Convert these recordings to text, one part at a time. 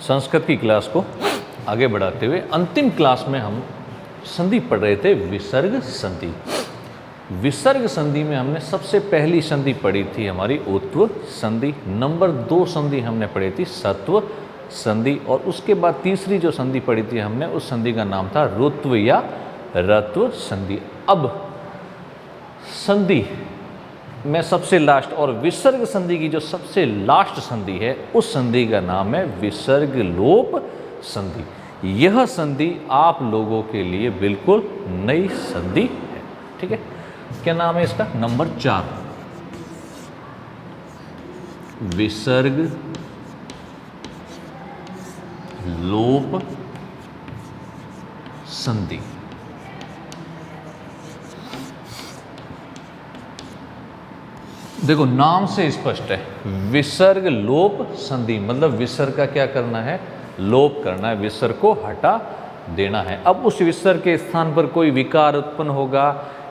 संस्कृत की क्लास को आगे बढ़ाते हुए अंतिम क्लास में हम संधि पढ़ रहे थे विसर्ग संधि। विसर्ग संधि में हमने सबसे पहली संधि पढ़ी थी हमारी उत्व संधि, नंबर 2 संधि हमने पढ़ी थी सत्व संधि, और उसके बाद तीसरी जो संधि पढ़ी थी हमने उस संधि का नाम था ऋत्व या रत्व संधि। अब संधि में सबसे लास्ट और विसर्ग संधि की जो सबसे लास्ट संधि है उस संधि का नाम है विसर्ग लोप संधि। यह संधि आप लोगों के लिए बिल्कुल नई संधि है, ठीक है। क्या नाम है इसका? नंबर 4 विसर्ग लोप संधि। देखो नाम से स्पष्ट है, विसर्ग लोप संधि मतलब विसर्ग का क्या करना है? लोप करना है, विसर्ग को हटा देना है। अब उस विसर्ग के स्थान पर कोई विकार उत्पन्न होगा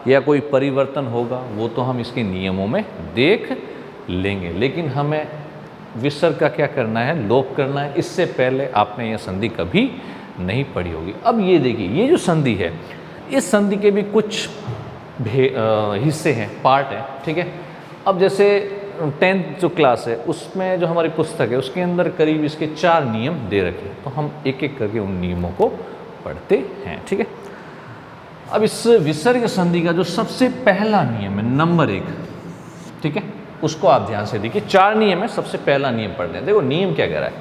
या कोई परिवर्तन होगा वो तो हम इसके नियमों में देख लेंगे, लेकिन हमें विसर्ग का क्या करना है? लोप करना है। इससे पहले आपने यह संधि कभी नहीं पढ़ी होगी। अब ये देखिए, ये जो संधि है इस संधि के भी कुछ हिस्से हैं, पार्ट हैं, ठीक है। अब जैसे 10th जो क्लास है उसमें जो हमारी पुस्तक है उसके अंदर करीब इसके 4 नियम दे रखे हैं, तो हम एक एक करके उन नियमों को पढ़ते हैं, ठीक है। अब इस विसर्ग संधि का जो सबसे पहला नियम है नंबर 1, ठीक है, उसको आप ध्यान से देखिए। 4 नियम है, सबसे पहला नियम पढ़ लें। देखो नियम क्या कह रहा है,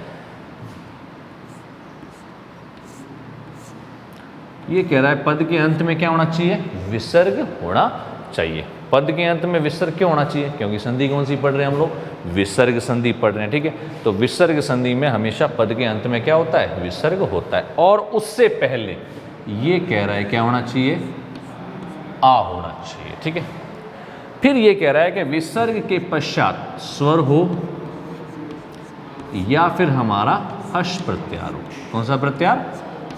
ये कह रहा है पद के अंत में क्या होना चाहिए? विसर्ग होना चाहिए। पद के अंत में विसर्ग क्यों होना चाहिए? क्योंकि संधि कौन सी पढ़ रहे हैं हम लोग? विसर्ग संधि पढ़ रहे हैं, ठीक है। तो विसर्ग संधि में हमेशा पद के अंत में क्या होता है? विसर्ग होता है। और उससे पहले ये कह रहा है क्या होना चाहिए? आ होना चाहिए, ठीक है। फिर ये कह रहा है कि विसर्ग के पश्चात स्वर हो या फिर हमारा हर्ष प्रत्यार हो। कौन सा प्रत्यार?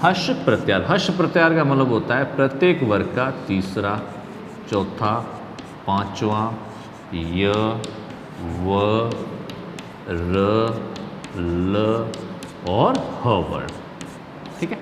हर्ष प्रत्यार। हर्ष प्रत्यार का मतलब होता है प्रत्येक वर्ग का तीसरा, चौथा, पांचवा य, व, र, ल और ह वर्ण, ठीक है।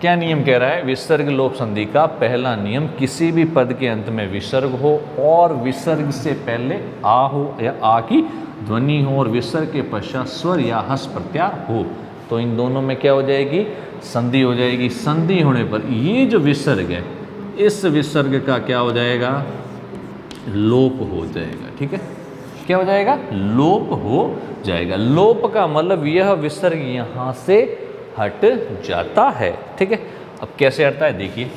क्या नियम कह रहा है? विसर्ग लोप संधि का पहला नियम, किसी भी पद के अंत में विसर्ग हो और विसर्ग से पहले आ हो या आ की ध्वनि हो और विसर्ग के पश्चात स्वर या हस प्रत्यार हो, तो इन दोनों में क्या हो जाएगी? संधि हो जाएगी। संधि होने पर ये जो विसर्ग है इस विसर्ग का क्या हो जाएगा? लोप हो जाएगा, ठीक है। क्या हो जाएगा? लोप हो जाएगा। लोप का मतलब यह विसर्ग यहां से हट जाता है, ठीक है। अब कैसे हटता है देखिए,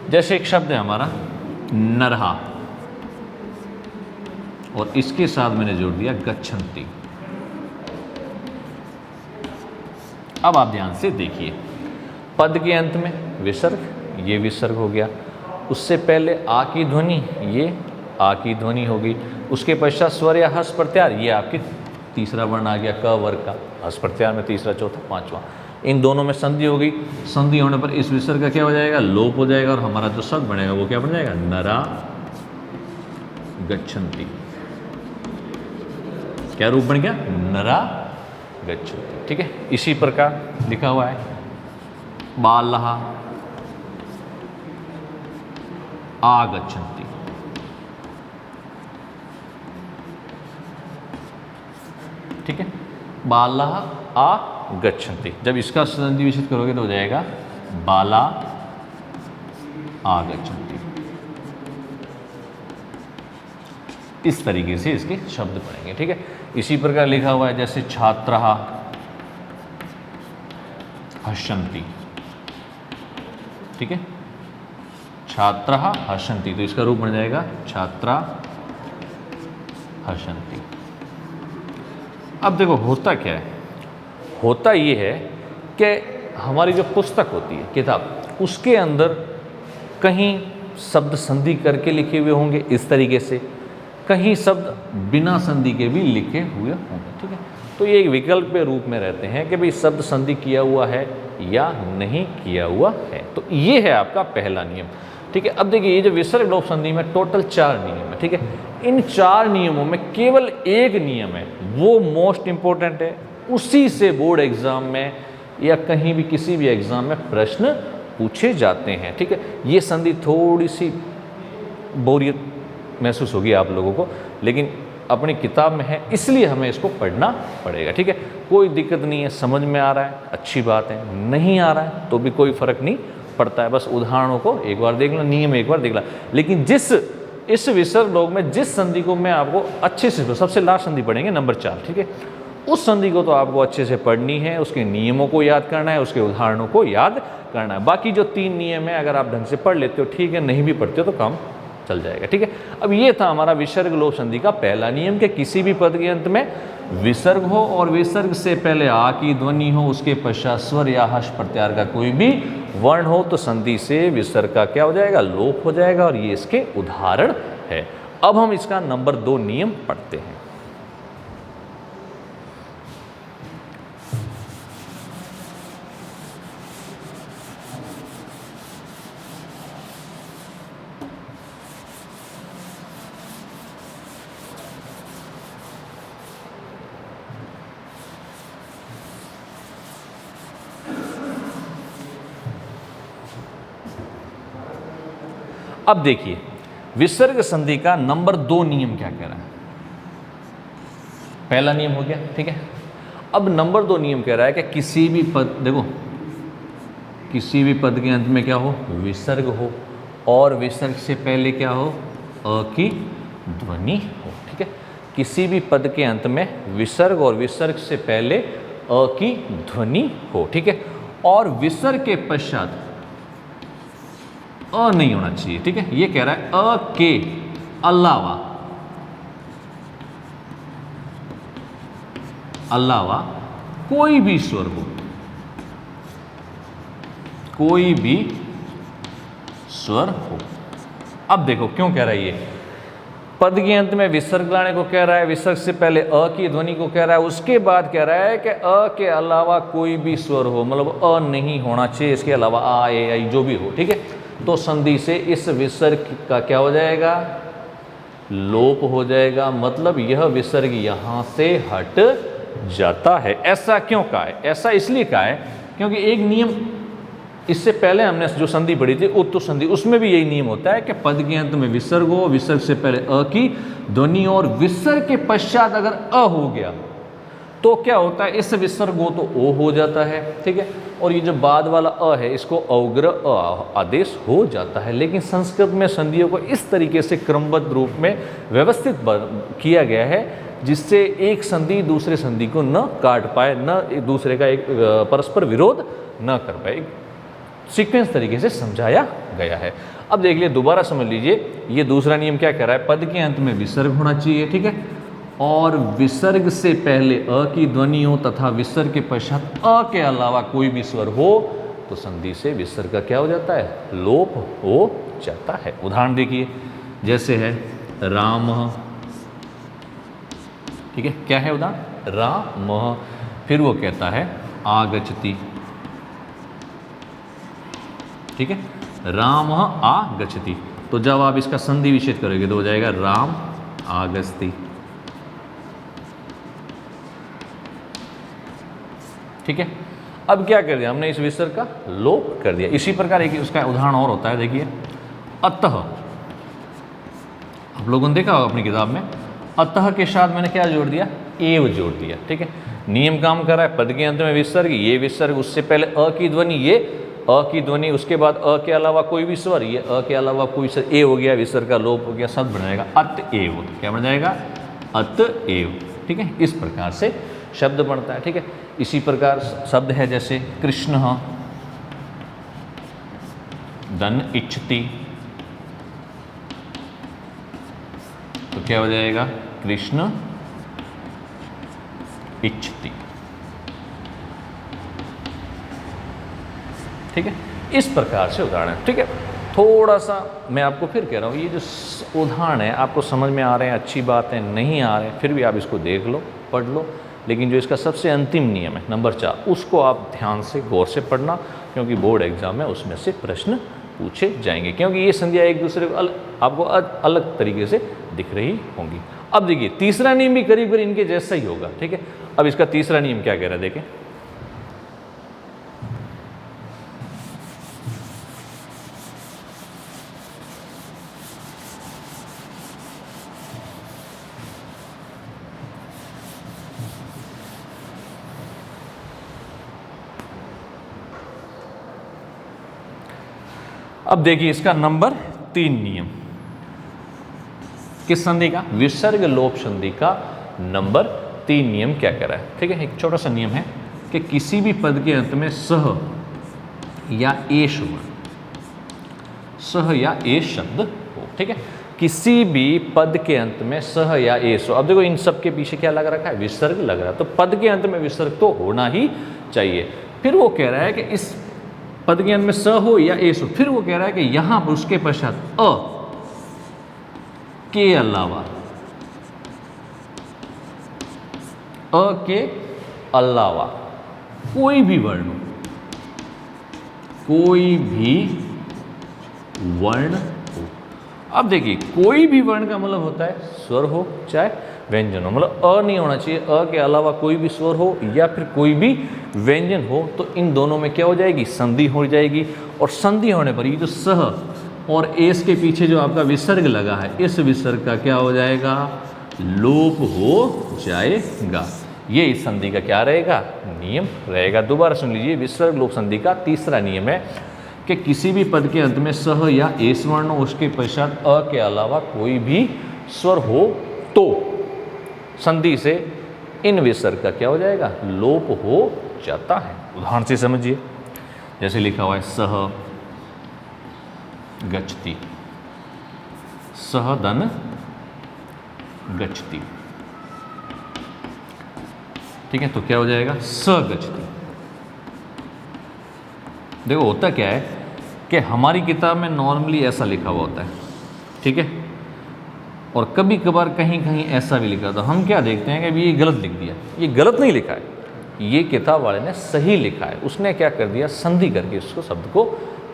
जैसे एक शब्द है हमारा नरहा और इसके साथ मैंने जोड़ दिया गच्छन्ति। अब आप ध्यान से देखिए, पद के अंत में विसर्ग, ये विसर्ग हो गया। उससे पहले आ की ध्वनि, ये आ की ध्वनि होगी। उसके पश्चात स्वर या हस प्रत्यार, ये आपके तीसरा वर्ण आ गया क वर्ग का। हस प्रत्यार में तीसरा, चौथा, पांचवा, इन दोनों में संधि हो गई। संधि होने पर इस विसर्ग का क्या हो जाएगा? लोप हो जाएगा और हमारा जो शब्द बनेगा वो क्या बन जाएगा? नरा गच्छन्ति। क्या रूप बन गया? नरा गच्छन्ति, ठीक है। इसी प्रकार लिखा हुआ है बालः आगच्छन्ति, ठीक है। बालः आगच्छन्ति, जब इसका संधि विच्छेद करोगे तो हो जाएगा बाला आगच्छन्ति। इस तरीके से इसके शब्द पढ़ेंगे, ठीक है। इसी प्रकार लिखा हुआ है जैसे छात्रः हसन्ति, ठीक है। छात्रः हसन्ति, तो इसका रूप बन जाएगा छात्रा हसन्ति। अब देखो होता क्या है, होता ये है कि हमारी जो पुस्तक होती है, किताब, उसके अंदर कहीं शब्द संधि करके लिखे हुए होंगे इस तरीके से, कहीं शब्द बिना संधि के भी लिखे हुए होंगे, ठीक है। तो ये एक विकल्प के रूप में रहते हैं कि भाई शब्द संधि किया हुआ है या नहीं किया हुआ है। तो ये है आपका पहला नियम, ठीक है। अब देखिए ये जो विसर्ग लोप संधि में टोटल 4 नियम है, ठीक है। इन 4 नियमों में केवल एक नियम है वो मोस्ट इंपॉर्टेंट है, उसी से बोर्ड एग्जाम में या कहीं भी किसी भी एग्जाम में प्रश्न पूछे जाते हैं। ठीक है, ये संधि थोड़ी सी बोरियत महसूस होगी आप लोगों को, लेकिन अपनी किताब में है इसलिए हमें इसको पढ़ना पड़ेगा। ठीक है, कोई दिक्कत नहीं है, समझ में आ रहा है अच्छी बात है, नहीं आ रहा है तो भी कोई फर्क नहीं पड़ता है, बस उदाहरणों को एक बार देख लो, नियम एक बार देख लो। लेकिन इस विसर्ग लोग में जिस संधि को मैं आपको अच्छे से, सबसे लास्ट संधि पढ़ेंगे नंबर 4, ठीक है, उस संधि को तो आपको अच्छे से पढ़नी है, उसके नियमों को याद करना है, उसके उदाहरणों को याद करना है। बाकी जो 3 नियम है अगर आप ढंग से पढ़ लेते हो ठीक है, नहीं भी पढ़ते हो तो काम चल जाएगा। ठीक है, अब ये था हमारा विसर्ग लोप संधि का पहला नियम कि किसी भी पद के अंत में विसर्ग हो और विसर्ग से पहले आ की ध्वनि हो, उसके पश्चात स्वर या हर्ष प्रत्याहार का कोई भी वर्ण हो तो संधि से विसर्ग का क्या हो जाएगा, लोप हो जाएगा, और ये इसके उदाहरण है। अब हम इसका नंबर 2 नियम पढ़ते हैं। अब देखिए विसर्ग संधि का नंबर 2 नियम क्या कह रहा है। पहला नियम हो गया, ठीक है। अब नंबर 2 नियम कह रहा है कि किसी भी पद, देखो किसी भी पद के अंत में क्या हो, विसर्ग हो, और विसर्ग से पहले क्या हो, अ की ध्वनि हो। ठीक है, किसी भी पद के अंत में विसर्ग और विसर्ग से पहले अ की ध्वनि हो। ठीक है, और विसर्ग के पश्चात अ नहीं होना चाहिए। ठीक है, ये कह रहा है अ के अलावा कोई भी स्वर हो, कोई भी स्वर हो। अब देखो क्यों कह रहा है ये, पद के अंत में विसर्ग लाने को कह रहा है, विसर्ग से पहले अ की ध्वनि को कह रहा है, उसके बाद कह रहा है कि अ के अलावा कोई भी स्वर हो, मतलब अ नहीं होना चाहिए, इसके अलावा आ ए आई जो भी हो। ठीक है, तो संधि से इस विसर्ग का क्या हो जाएगा, लोप हो जाएगा, मतलब यह विसर्ग यहां से हट जाता है। ऐसा क्यों कहा है, ऐसा इसलिए कहा है क्योंकि एक नियम इससे पहले हमने जो संधि पढ़ी थी उत्तु संधि, उसमें भी यही नियम होता है कि पद के अंत में विसर्ग हो, विसर्ग से पहले अ की ध्वनि, और विसर्ग के पश्चात अगर अ हो गया तो क्या होता है, इस विसर्ग हो तो ओ हो जाता है। ठीक है, और ये जो बाद वाला अ है इसको अवग्र अ आदेश हो जाता है। लेकिन संस्कृत में संधियों को इस तरीके से क्रमबद्ध रूप में व्यवस्थित किया गया है जिससे एक संधि दूसरे संधि को न काट पाए, न एक दूसरे का एक परस्पर विरोध न कर पाए, सीक्वेंस तरीके से समझाया गया है। अब देख लीजिए, दोबारा समझ लीजिए, ये दूसरा नियम क्या कह रहा है, पद के अंत में विसर्ग होना चाहिए। ठीक है, और विसर्ग से पहले अ की ध्वनि हो तथा विसर्ग के पश्चात अ के अलावा कोई भी स्वर हो तो संधि से विसर्ग का क्या हो जाता है, लोप हो जाता है। उदाहरण देखिए, जैसे है राम, ठीक है, क्या है उदाहरण, राम, फिर वो कहता है आगच्छति। ठीक है, राम आगच्छति, तो जब आप इसका संधि विच्छेद करोगे तो हो जाएगा राम आगच्छति। ठीक है, अब क्या कर दिया हमने, इस विसर्ग का लोप कर दिया। इसी प्रकार एक उसका उदाहरण और होता है, देखिए अतः, आप लोगों ने देखा होगा अपनी किताब में, अतः के साथ मैंने क्या जोड़ दिया, एव जोड़ दिया। ठीक है, नियम काम कर रहा है, पद के अंत में विसर्ग, ये विसर्ग, उससे पहले अ की ध्वनि, ये अ की ध्वनि, उसके बाद अ के अलावा कोई भी स्वर, ये अ के अलावा कोई स्वर, ए हो गया, विसर्ग का लोप हो गया, शब्द बन जाएगा अतएव। क्या बन जाएगा, अतएव। ठीक है, इस प्रकार से शब्द बनता है। ठीक है, इसी प्रकार शब्द है जैसे कृष्ण धन इच्छति, तो क्या हो जाएगा, कृष्ण इच्छति। ठीक है, इस प्रकार से उदाहरण है। ठीक है, थोड़ा सा मैं आपको फिर कह रहा हूँ, ये जो उदाहरण है आपको समझ में आ रहे हैं, अच्छी बात है, नहीं आ रहे हैं फिर भी आप इसको देख लो, पढ़ लो, लेकिन जो इसका सबसे अंतिम नियम है नंबर 4, उसको आप ध्यान से गौर से पढ़ना, क्योंकि बोर्ड एग्जाम में उसमें से प्रश्न पूछे जाएंगे, क्योंकि ये संधियाँ एक दूसरे को आपको अलग तरीके से दिख रही होंगी। अब देखिए तीसरा नियम भी करीब करीब इनके जैसा ही होगा, ठीक है। अब इसका तीसरा नियम क्या कह रहा है देखें। अब देखिए इसका नंबर 3 नियम किस संधि का, विसर्ग लोप संधि का नंबर 3 नियम क्या कह रहा है, ठीक है। एक छोटा सा नियम है कि किसी भी पद के अंत में सह या एश हो, सह या एश शब्द हो, ठीक है। किसी भी पद के अंत में सह या एश हो। अब देखो इन सब के पीछे क्या लग रखा है, विसर्ग लग रहा है, तो पद के अंत में विसर्ग तो होना ही चाहिए। फिर वो कह रहा है कि इस पद के अंत में स हो या एस हो, फिर वो कह रहा है कि यहां पर उसके पश्चात अ के अलावा कोई भी वर्ण हो, कोई भी वर्ण हो। अब देखिए कोई भी वर्ण का मतलब होता है स्वर हो चाहे व्यंजन हो, मतलब अ नहीं होना चाहिए, अ के अलावा कोई भी स्वर हो या फिर कोई भी व्यंजन हो, तो इन दोनों में क्या हो जाएगी, संधि हो जाएगी। और संधि होने पर ये जो सह और एस के पीछे जो आपका विसर्ग लगा है, इस विसर्ग का क्या हो जाएगा, लोप हो जाएगा। ये इस संधि का क्या रहेगा, नियम रहेगा। दोबारा सुन लीजिए, विसर्ग लोप संधि का तीसरा नियम है कि किसी भी पद के अंत में सह या एस वर्ण हो, उसके पश्चात अ के अलावा कोई भी स्वर हो तो संधि से इन विसर्ग का क्या हो जाएगा, लोप हो जाता है। उदाहरण से समझिए, जैसे लिखा हुआ है सह गच्छति, सहदन गच्छति, ठीक है। तो क्या हो जाएगा, स गच्छति। देखो होता क्या है कि हमारी किताब में नॉर्मली ऐसा लिखा हुआ होता है, ठीक है, और कभी कभार कहीं कहीं ऐसा भी लिखा, तो हम क्या देखते हैं कि अभी ये गलत लिख दिया। ये गलत नहीं लिखा है, ये किताब वाले ने सही लिखा है। उसने क्या कर दिया, संधि करके उसको शब्द को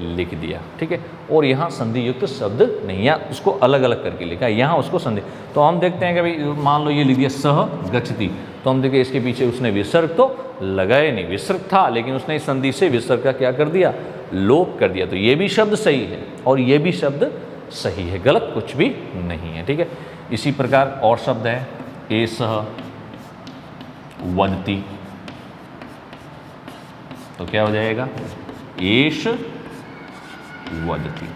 लिख दिया, ठीक है। और यहाँ संधि युक्त शब्द नहीं, या उसको अलग अलग करके लिखा है, यहाँ उसको संधि। तो हम देखते हैं कि भाई मान लो ये लिख दिया सह गच्छति, तो हम देखें इसके पीछे उसने विसर्ग तो लगाए नहीं, विसर्ग था लेकिन उसने इस संधि से विसर्ग का क्या कर दिया, लोप कर दिया। तो ये भी शब्द सही है और ये भी शब्द सही है, गलत कुछ भी नहीं है, ठीक है। इसी प्रकार और शब्द है एषः वदति, तो क्या हो जाएगा, एष वदति।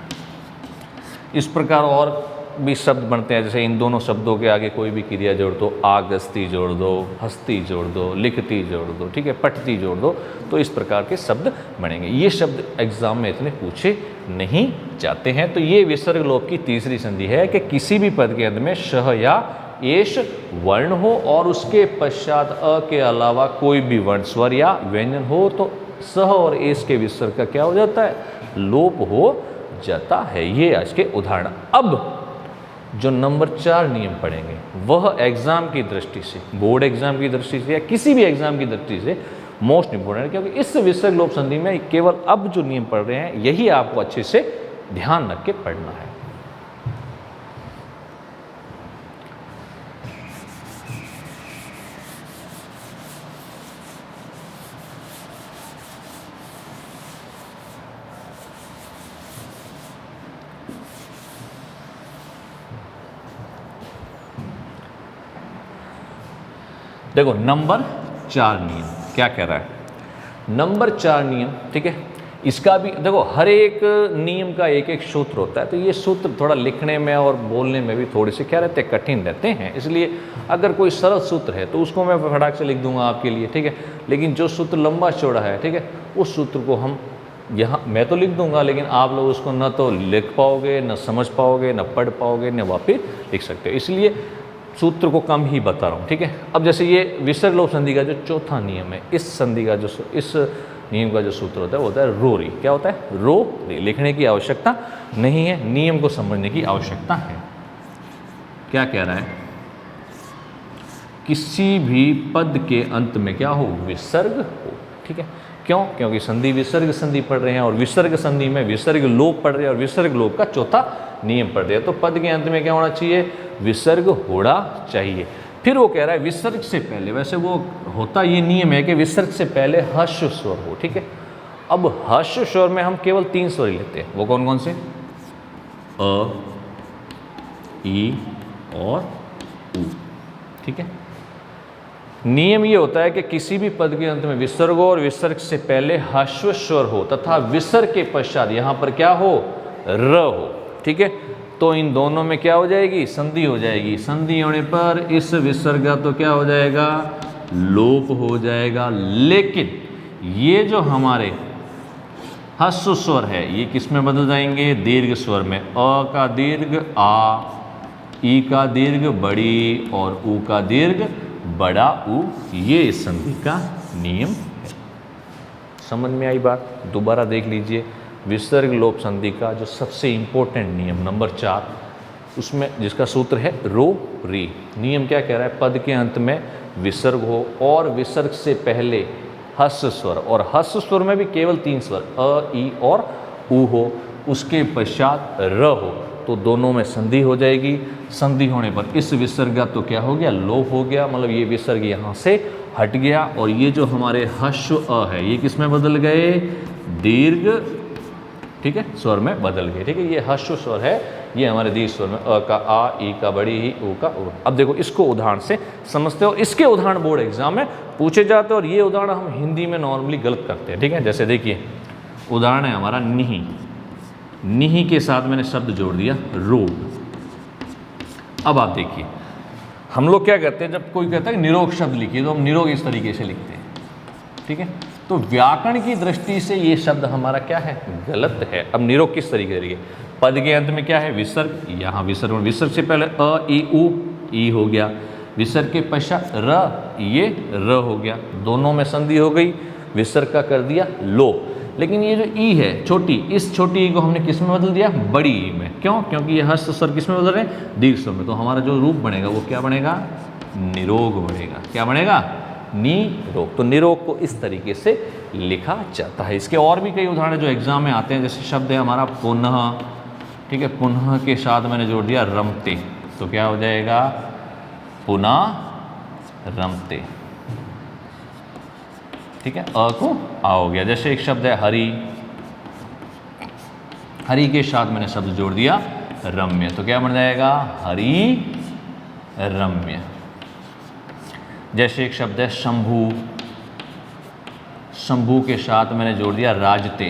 इस प्रकार और भी शब्द बनते हैं, जैसे इन दोनों शब्दों के आगे कोई भी क्रिया जोड़ दो, आगस्ती जोड़ दो, हस्ती जोड़ दो, लिखती जोड़ दो, ठीक है, पठती जोड़ दो, तो इस प्रकार के शब्द बनेंगे। ये शब्द एग्जाम में इतने पूछे नहीं जाते हैं। तो ये विसर्ग लोप की तीसरी संधि है कि किसी भी पद के अंत में शह या एष वर्ण हो और उसके पश्चात अ के अलावा कोई भी वर्ण स्वर या व्यंजन हो, तो सह और एष के विसर्ग का क्या हो जाता है, लोप हो जाता है। ये आज के उदाहरण। अब जो नंबर 4 नियम पढ़ेंगे वह एग्जाम की दृष्टि से, बोर्ड एग्जाम की दृष्टि से या किसी भी एग्जाम की दृष्टि से मोस्ट इंपोर्टेंट है, क्योंकि इस विसर्ग लोप संधि में केवल अब जो नियम पढ़ रहे हैं यही आपको अच्छे से ध्यान रख के पढ़ना है। देखो नंबर 4 नियम क्या कह रहा है, नंबर 4 नियम, ठीक है। इसका भी देखो हर एक नियम का एक एक सूत्र होता है, तो ये सूत्र थोड़ा लिखने में और बोलने में भी थोड़े से क्या रहते हैं, कठिन रहते हैं। इसलिए अगर कोई सरल सूत्र है तो उसको मैं फटाक से लिख दूंगा आपके लिए, ठीक है। लेकिन जो सूत्र लंबा चौड़ा है, ठीक है, उस सूत्र को हम यहाँ मैं तो लिख दूंगा, लेकिन आप लोग उसको न तो लिख पाओगे, न समझ पाओगे, न पढ़ पाओगे, न वापिस लिख सकते हो। इसलिए सूत्र को कम ही बता रहा हूँ, ठीक है। अब जैसे ये विसर्ग लोप संधि का जो चौथा नियम है, इस संधि का जो इस नियम का जो सूत्र होता है वो होता है रो री। क्या होता है, रो री। लिखने की आवश्यकता नहीं है, नियम को समझने की आवश्यकता है। क्या कह रहा है, किसी भी पद के अंत में क्या हो, विसर्ग हो, ठीक है। क्यों? क्योंकि संधि विसर्ग संधि पढ़ रहे हैं और विसर्ग संधि में विसर्ग लोप पढ़ रहे हैं और विसर्ग लोप का चौथा नियम पढ़ रहे हैं। तो पद के अंत में क्या होना चाहिए? विसर्ग होना चाहिए। फिर वो कह रहा है विसर्ग से पहले, वैसे वो होता ये नियम है कि विसर्ग से पहले हर्ष स्वर हो, ठीक है। अब हर्ष स्वर में हम केवल 3 स्वर ही लेते हैं, वो कौन कौन से? अ, ई और उ, ठीक है। नियम ये होता है कि किसी भी पद के अंत में विसर्ग हो और विसर्ग से पहले ह्रस्व स्वर हो तथा विसर्ग के पश्चात यहाँ पर क्या हो? र हो, ठीक है। तो इन दोनों में क्या हो जाएगी? संधि हो जाएगी। संधि होने पर इस विसर्ग का तो क्या हो जाएगा? लोप हो जाएगा। लेकिन ये जो हमारे ह्रस्व स्वर है ये किस में बदल जाएंगे? दीर्घ स्वर में। अ का दीर्घ आ, ई का दीर्घ बड़ी और उ का दीर्घ बड़ा उ, ये इस संधि का नियम है। समझ में आई बात? दोबारा देख लीजिए। विसर्ग लोप संधि का जो सबसे इंपॉर्टेंट नियम नंबर 4, उसमें जिसका सूत्र है रो री। नियम क्या कह रहा है? पद के अंत में विसर्ग हो और विसर्ग से पहले ह्रस्व स्वर, और ह्रस्व स्वर में भी केवल 3 स्वर अ, ई और उ हो, उसके पश्चात र हो, तो दोनों में संधि हो जाएगी। संधि होने पर इस विसर्ग का तो क्या हो गया? लोप हो गया, मतलब ये विसर्ग यहाँ से हट गया और ये जो हमारे ह्रस्व अ है ये किस में बदल गए? दीर्घ, ठीक है, स्वर में बदल गए, ठीक है। ये ह्रस्व स्वर है, ये हमारे दीर्घ स्वर में अ का आ, ई का बड़ी ही, उ का उ। अब देखो इसको उदाहरण से समझते हो। इसके उदाहरण बोर्ड एग्जाम में पूछे जाते हैं और ये उदाहरण हम हिंदी में नॉर्मली गलत करते हैं, ठीक है। जैसे देखिए उदाहरण है हमारा निहि। निहि के साथ मैंने शब्द जोड़ दिया रोग। अब आप देखिए हम लोग क्या करते हैं, जब कोई कहता है निरोग शब्द लिखिए तो हम निरोग इस तरीके से लिखते हैं, ठीक है। तो व्याकरण की दृष्टि से ये शब्द हमारा क्या है? गलत है। अब निरोग किस तरीके से लिखिए? पद के अंत में क्या है? विसर्ग। यहाँ विसर्ग, विसर्ग से पहले अ, ई, उ, ई हो गया। विसर्ग के पश्चात र, ये र हो गया। दोनों में संधि हो गई, विसर्ग का कर दिया लोप। लेकिन ये जो ई है छोटी, इस छोटी ई को हमने किस में बदल दिया? बड़ी ई में। क्यों? क्योंकि ये ह्रस्व स्वर किस में बदल रहे हैं? दीर्घ स्वर में। तो हमारा जो रूप बनेगा वो क्या बनेगा? निरोग बनेगा। क्या बनेगा? निरोग। तो निरोग को इस तरीके से लिखा जाता है। इसके और भी कई उदाहरण जो एग्जाम में आते हैं, जैसे शब्द है हमारा पुनः, ठीक है। पुनः के साथ मैंने जोड़ दिया रमते, तो क्या हो जाएगा? पुनः रमते, ठीक है। अ को आ हो गया। जैसे एक शब्द है हरि, हरि के साथ मैंने शब्द जोड़ दिया रम्य, तो क्या बन जाएगा? हरि रम्य। जैसे एक शब्द है शंभु, शंभु के साथ मैंने जोड़ दिया राजते,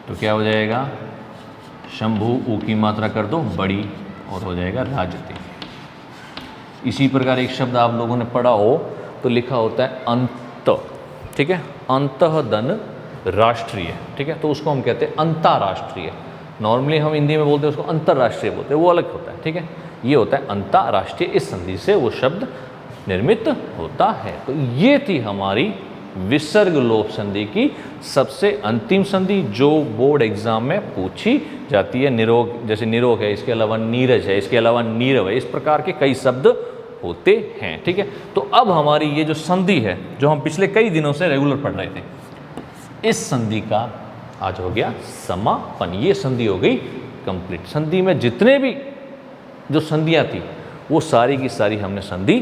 तो क्या हो जाएगा? शंभु, ऊ की मात्रा कर दो बड़ी और हो जाएगा राजते। इसी प्रकार एक शब्द आप लोगों ने पढ़ा हो तो लिखा होता है अंत, ठीक है। अंतःदन राष्ट्रीय, ठीक है। तो उसको हम कहते हैं अंतर्राष्ट्रीय। नॉर्मली हम हिंदी में बोलते हैं उसको अंतर्राष्ट्रीय बोलते हैं, वो अलग होता है, ठीक है। ये होता है अंतर्राष्ट्रीय, इस संधि से वो शब्द निर्मित होता है। तो ये थी हमारी विसर्ग लोप संधि की सबसे अंतिम संधि जो बोर्ड एग्जाम में पूछी जाती है। निरोग, जैसे निरोग है, इसके अलावा नीरज है, इसके अलावा नीरव है, इस प्रकार के कई शब्द होते हैं, ठीक है। तो अब हमारी ये जो संधि है जो हम पिछले कई दिनों से रेगुलर पढ़ रहे थे, इस संधि का आज हो गया समापन। ये संधि हो गई कंप्लीट। संधि में जितने भी जो संधियां थी वो सारी की सारी हमने संधि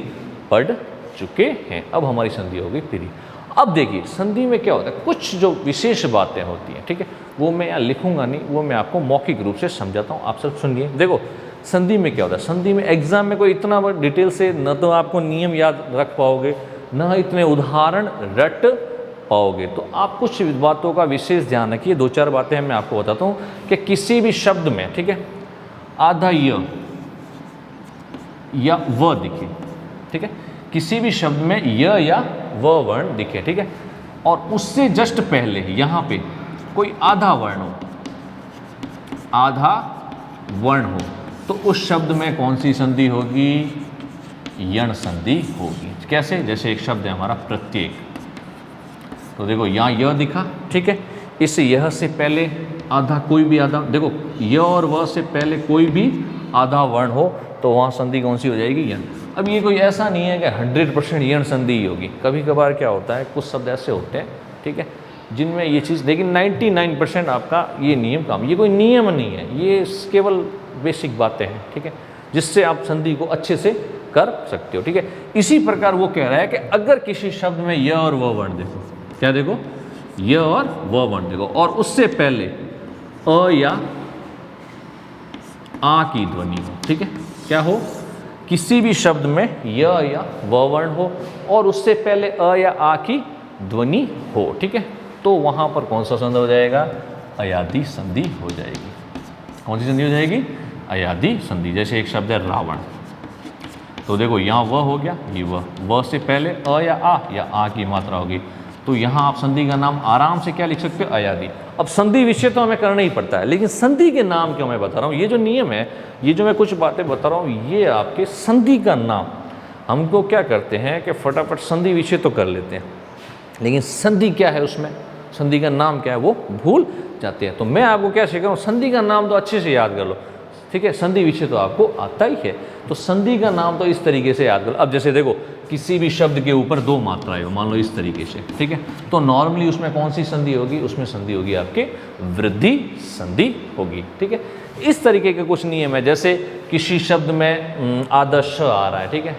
पढ़ चुके हैं। अब हमारी संधि हो गई फ्री। अब देखिए संधि में क्या होता है, कुछ जो विशेष बातें होती हैं, ठीक है, वो मैं यहाँ लिखूंगा नहीं, वो मैं आपको मौखिक रूप से समझाता हूँ। आप सब सुनिए। देखो संधि में क्या होता है, संधि में एग्जाम में कोई इतना डिटेल से न तो आपको नियम याद रख पाओगे, न इतने उदाहरण रट पाओगे। तो आप कुछ बातों का विशेष ध्यान रखिए। 2-4 बातें मैं आपको बताता हूँ कि किसी भी शब्द में, ठीक है, आधा य या व दिखे, ठीक है, किसी भी शब्द में य या व वर्ण दिखे, ठीक है, और उससे जस्ट पहले यहाँ पे कोई आधा वर्ण हो, आधा वर्ण हो, तो उस शब्द में कौन सी संधि होगी? यण संधि होगी। कैसे? जैसे एक शब्द है हमारा प्रत्येक, तो देखो यहाँ यह दिखा, ठीक है, इस यह से पहले आधा, कोई भी आधा, देखो य और व से पहले कोई भी आधा वर्ण हो तो वहाँ संधि कौन सी हो जाएगी? यण। अब ये कोई ऐसा नहीं है कि 100% यण संधि ही होगी, कभी कभार क्या होता है कुछ शब्द ऐसे होते हैं, ठीक है, जिनमें ये चीज़, लेकिन 99% आपका ये नियम काम, ये कोई नियम नहीं है, ये केवल बेसिक बातें हैं, ठीक है, जिससे आप संधि को अच्छे से कर सकते हो, ठीक है। इसी प्रकार वो कह रहा है कि अगर किसी शब्द में य और व वर्ण देखो, क्या देखो, य और व वर्ण देखो, और उससे पहले अ या आ की ध्वनि हो, ठीक है, क्या हो, किसी भी शब्द में य या व वर्ण हो और उससे पहले अ या आ की ध्वनि हो, ठीक है, तो वहां पर कौन सा संधि हो जाएगा, अयादि संधि हो जाएगी। कौन सी संधि हो जाएगी, अयादि संधि। जैसे एक शब्द है रावण, तो देखो यहाँ व हो गया, ये व से पहले अ या आ की मात्रा होगी, तो यहाँ आप संधि का नाम आराम से क्या लिख सकते हो, अयादि। अब संधि विषय तो हमें करना ही पड़ता है, लेकिन संधि के नाम क्यों मैं बता रहा हूँ, ये जो नियम है, ये जो मैं कुछ बातें बता रहा हूँ, ये आपके संधि का नाम, हमको क्या करते हैं कि फटाफट संधि विषय तो कर लेते हैं, लेकिन संधि क्या है उसमें, संधि का नाम क्या है वो भूल जाते हैं। तो मैं आपको क्या सिखा रहा हूँ, संधि का नाम तो अच्छे से याद कर लो, ठीक है, संधि विषय तो आपको आता ही है, तो संधि का नाम तो इस तरीके से याद कर लो। अब जैसे देखो किसी भी शब्द के ऊपर दो मात्राएं हो, मान लो इस तरीके से, ठीक है, तो नॉर्मली उसमें कौन सी संधि होगी, उसमें संधि होगी आपके वृद्धि संधि होगी, ठीक है। इस तरीके के कुछ नियम है, जैसे किसी शब्द में आदर्श आ रहा है, ठीक है,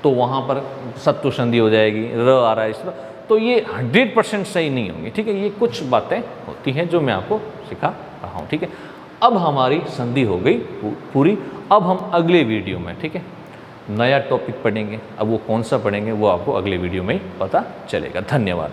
तो वहाँ पर सत्व संधि हो जाएगी, र आ रहा है इस, तो ये 100% सही नहीं होंगी, ठीक है, ये कुछ बातें होती हैं जो मैं आपको सिखा रहा हूँ, ठीक है। अब हमारी संधि हो गई पूरी, अब हम अगले वीडियो में, ठीक है, नया टॉपिक पढ़ेंगे। अब वो कौन सा पढ़ेंगे वो आपको अगले वीडियो में ही पता चलेगा। धन्यवाद।